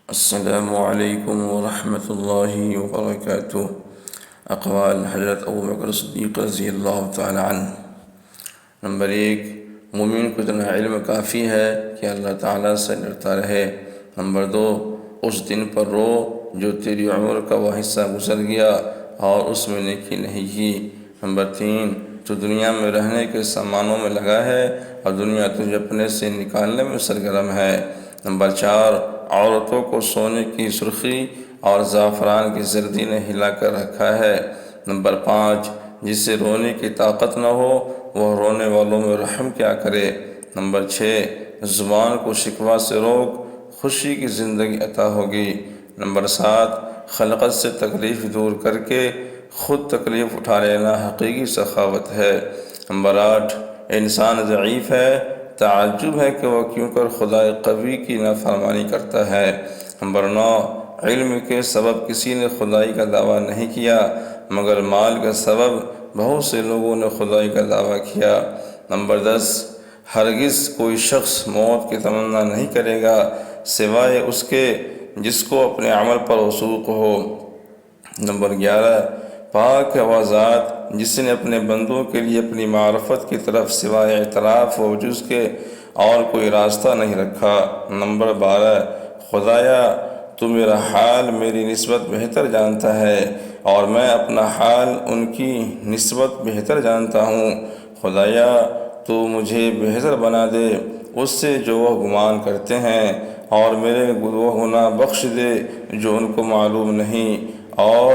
السلام علیکم ورحمۃ اللہ وبرکاتہ۔ اقوال حضرت ابوبکر صدیق رضی اللہ تعالی عنہ۔ نمبر 1، مومن کو اتنا علم کافی ہے کہ اللہ تعالیٰ سے ڈرتا رہے۔ نمبر 2، اس دن پر رو جو تیری عمر کا وہ حصہ گزر گیا اور اس میں نیکی نہیں کی۔ نمبر 3، تو دنیا میں رہنے کے سامانوں میں لگا ہے اور دنیا تجھے اپنے سے نکالنے میں سرگرم ہے۔ نمبر 4، عورتوں کو سونے کی سرخی اور زعفران کی زردی نے ہلا کر رکھا ہے۔ نمبر 5، جسے رونے کی طاقت نہ ہو وہ رونے والوں میں رحم کیا کرے۔ نمبر 6، زبان کو شکوہ سے روک، خوشی کی زندگی عطا ہوگی۔ نمبر 7، خلقت سے تکلیف دور کر کے خود تکلیف اٹھا لینا حقیقی سخاوت ہے۔ نمبر 8، انسان ضعیف ہے، تعجب ہے کہ وہ کیوں کر خدا قوی کی نافرمانی کرتا ہے۔ نمبر 9، علم کے سبب کسی نے خدائی کا دعویٰ نہیں کیا مگر مال کے سبب بہت سے لوگوں نے خدائی کا دعویٰ کیا۔ نمبر 10، ہرگز کوئی شخص موت کی تمنا نہیں کرے گا سوائے اس کے جس کو اپنے عمل پر وثوق ہو۔ نمبر 11، پاک ہے وہ ذات جس نے اپنے بندوں کے لیے اپنی معرفت کی طرف سوائے اعتراف و عجز کے اور کوئی راستہ نہیں رکھا۔ نمبر 12، خدایا تو میرا حال میری نسبت بہتر جانتا ہے اور میں اپنا حال ان کی نسبت بہتر جانتا ہوں۔ خدایا تو مجھے بہتر بنا دے اس سے جو وہ گمان کرتے ہیں اور میرے وہ گناہ بخش دے جو ان کو معلوم نہیں، اور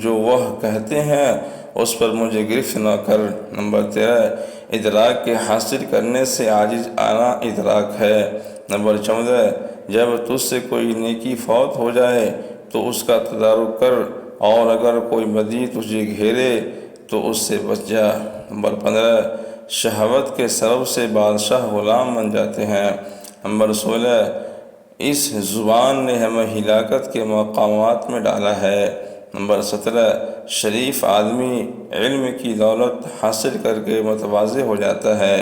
جو وہ کہتے ہیں اس پر مجھے گرفت نہ کر۔ نمبر 13، ادراک کے حاصل کرنے سے عاجز آنا ادراک ہے۔ نمبر 14، جب تجھ سے کوئی نیکی فوت ہو جائے تو اس کا تدارک کر اور اگر کوئی بدی تجھے گھیرے تو اس سے بچ جا۔ نمبر 15، شہوت کے سبب سے بادشاہ غلام بن جاتے ہیں۔ نمبر 16، اس زبان نے ہمیں ہلاکت کے مقامات میں ڈالا ہے۔ نمبر 17، شریف آدمی علم کی دولت حاصل کر کے متواضع ہو جاتا ہے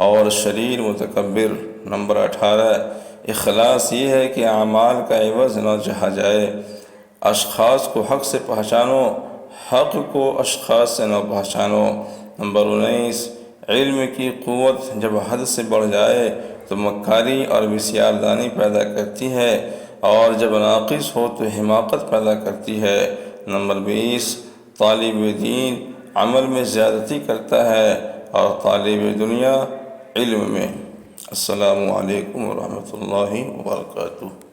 اور شریر متکبر۔ نمبر 18، اخلاص یہ ہے کہ اعمال کا عوض نہ چاہا جائے۔ اشخاص کو حق سے پہچانو، حق کو اشخاص سے نہ پہچانو۔ نمبر 19، علم کی قوت جب حد سے بڑھ جائے تو مکاری اور بسیاردانی پیدا کرتی ہے اور جب ناقص ہو تو حماقت پیدا کرتی ہے۔ نمبر 20، طالب دین عمل میں زیادتی کرتا ہے اور طالب دنیا علم میں۔ السلام علیکم ورحمۃ اللہ وبرکاتہ۔